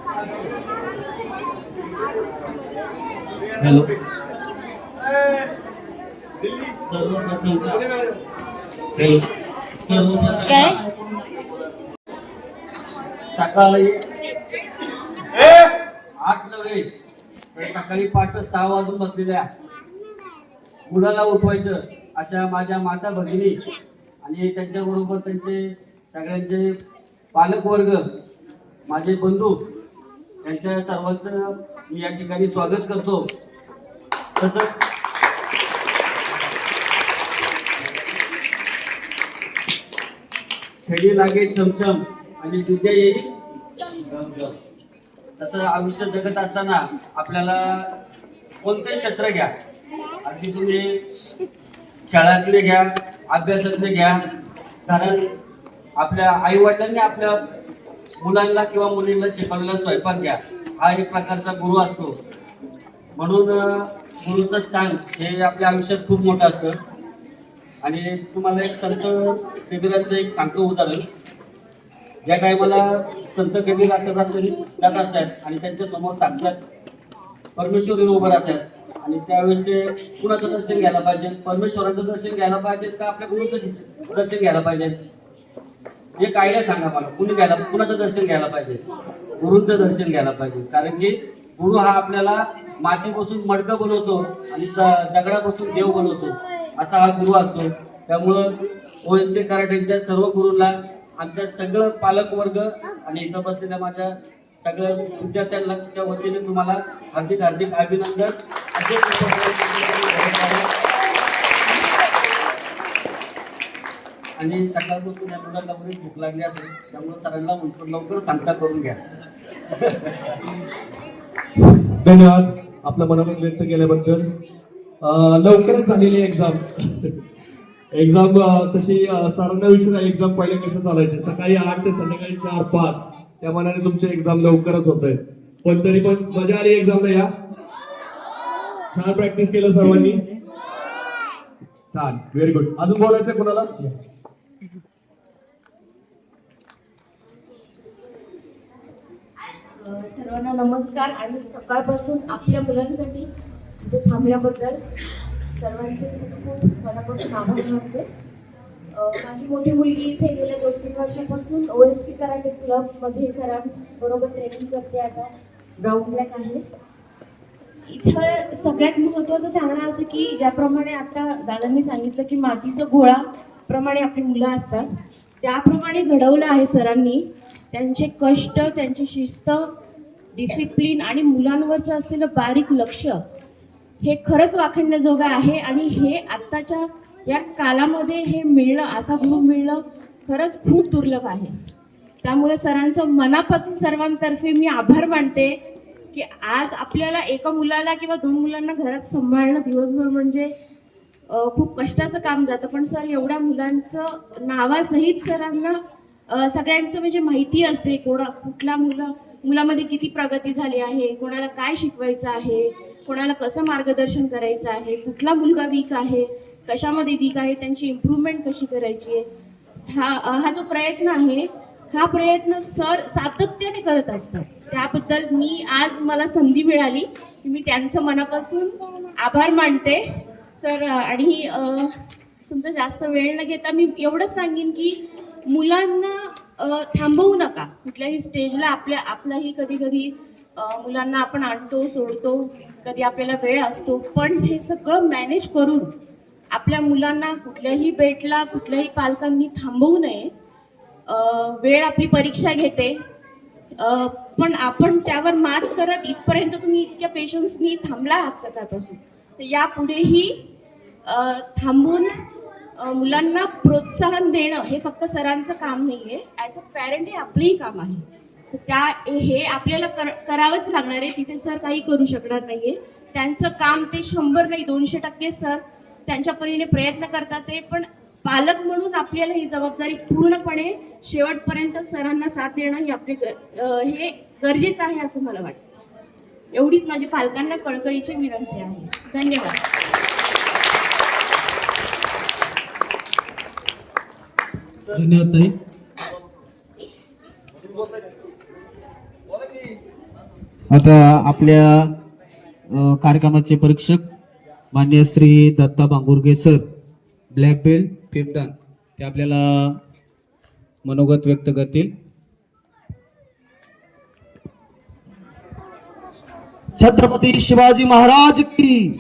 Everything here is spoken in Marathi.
हॅलो, सर्वप्रथम हॅलो काय सकाळी 8 नव्हे तर सकाळी 5:06 वाजून बसलेल्या मुलाला उठवायचं अशा माझ्या माता भगिनी आणि त्यांच्याबरोबर त्यांचे सगळ्यांचे पालकवर्ग, माझे बंधू, त्यांच्या सर्वांचं मी या ठिकाणी स्वागत करतो. तसंच छडी लागे छमछम आणि विद्या येईल गमगम. तसं आयुष्य जगत असताना आपल्याला कोणतेही क्षेत्र घ्या, अगदी तुम्ही खेळातले घ्या, अभ्यासातले घ्या, कारण आपल्या आई वडिलांनी आपल्या मुलांना किंवा मुलींना शिकवलेला स्वयंपाक घ्या, हा एक प्रकारचा गुरु असतो. म्हणून गुरुचं स्थान हे आपल्या आयुष्यात खूप मोठं असतं. आणि तुम्हाला एक संत कबीरांचं एक सांगतो उदाहरण. ज्या टायमाला संत कबीर असत जात असतात आणि त्यांच्या समोर साक्षात परमेश्वरी उभं राहतात आणि त्यावेळेस ते कुणाचं दर्शन घ्यायला पाहिजे, परमेश्वराचं दर्शन घ्यायला पाहिजे का आपल्या गुरुचं दर्शन घ्यायला पाहिजे? एक आयडिया सांगा मला, कुणाचं दर्शन घ्यायला पाहिजे? गुरुचं दर्शन घ्यायला पाहिजे. कारण की गुरु हा आपल्याला मातीपासून मडकं बनवतो आणि दगडापासून देव बनवतो, असा हा गुरु असतो. त्यामुळं OSK कराटेच्या सर्व गुरूंना, आमच्या सगळं पालकवर्ग आणि इथं बसलेल्या माझ्या सगळ्या विद्यार्थ्यांच्या वतीने तुम्हाला हार्दिक हार्दिक अभिनंदन. आणि सकाळपासून या मुलांना भूक लागली असेल, त्यामुळे सरांना म्हणतो लवकर सांगता करून घ्या. धन्यवाद आपलं मनोगत व्यक्त केल्याबद्दल. लवकरच झालेली एक्झाम तशी सरांना विचारा, एक्झाम पहिले कशा चालायचे, सकाळी 8 ते संध्याकाळी 4-5, त्या मनाने तुमचे एक्झाम लवकरच होत आहे. पण तरी पण मजा आली एक्झामला? या छान प्रॅक्टिस केलं सर्वांनी, छान, व्हेरी गुड. अजून बोलायचं कोणाला? सर्वांना नमस्कार. आणि सकाळपासून आपल्या मुलांसाठी इथे थांबल्याबद्दल सर्वांचे खूप खूप मनापासून आभार मानते. माझी मोठी मुलगी इथे गेल्या 2-3 वर्षापासून OSK कराटे क्लबमध्ये सरांबरोबर ट्रेनिंग करते. आता ब्राऊन ब्लॅक आहे. इथं सगळ्यात महत्त्वाचं सांगणं असं की ज्याप्रमाणे आता दादांनी सांगितलं की मातीचं गोळाप्रमाणे आपली मुलं असतात, त्याप्रमाणे घडवलं आहे सरांनी. त्यांचे कष्ट, त्यांची शिस्त, डिसिप्लिन आणि मुलांवरचं असलेलं बारीक लक्ष हे खरंच वाखाणण्याजोगं आहे. आणि हे आत्ताच्या या कालामध्ये हे मिळणं, असा गुरु मिळणं खरंच खूप दुर्लभ आहे. त्यामुळे सरांचं मनापासून सर्वांतर्फे मी आभार मानते की आज आपल्याला एका मुलाला किंवा 2 मुलांना घरात सांभाळणं दिवसभर म्हणजे खूप कष्टाचं काम जातं. पण सर एवढ्या मुलांचं नावासहित सरांना सगळ्यांचं म्हणजे माहिती असते, कुठल्या मुलामध्ये किती प्रगती झाली आहे, कोणाला काय शिकवायचं आहे, कोणाला कसं मार्गदर्शन करायचं आहे, कुठला मुलगा वीक आहे, कशामध्ये वीक आहे, त्यांची इम्प्रूव्हमेंट कशी करायची आहे. हा जो प्रयत्न आहे, हा प्रयत्न सर सातत्याने करत असतात. त्याबद्दल आज मला संधी मिळाली की मी त्यांचं मनापासून आभार मानते सर. आणि तुमचा जास्त वेळ न घेता मी एवढंच सांगेन की मुलांना थांबवू नका कुठल्याही स्टेजला. आपलाही कधी कधी मुलांना आपण आणतो सोडतो, कधी आपल्याला वेळ असतो, पण हे सगळं मॅनेज करून आपल्या मुलांना कुठल्याही बेटला कुठल्याही पालकांनी थांबवू नये. वेळ आपली परीक्षा घेते, पण आपण त्यावर मात करत इथपर्यंत तुम्ही इतक्या पेशन्सनी थांबला आहात सकाळपासून, तर यापुढेही थांबून मुलांना प्रोत्साहन देणं हे फक्त सरांचं काम नाहीये, ॲज अ पॅरेंट हे आपलंही काम आहे. हे आपल्याला करावंच लागणार आहे. तिथे सर काही करू शकणार नाहीये. त्यांचं काम ते 100 नाही 200% सर त्यांच्या परीने प्रयत्न करतात ते, पण पालक म्हणून आपल्याला ही जबाबदारी पूर्णपणे शेवटपर्यंत सरांना साथ देणं ही आपली हे गरजेचं आहे असं मला वाटतं. एवढीच माझी पालकांना कळकळीची विनंती आहे. धन्यवाद. धन्यवाद ताई. आता आपल्या कार्यक्रमाचे परीक्षक मान्य Shri Datta Bangurge sir, black belt fifth dan, ते आपल्याला मनोगत व्यक्त करतील. छत्रपती शिवाजी महाराज की.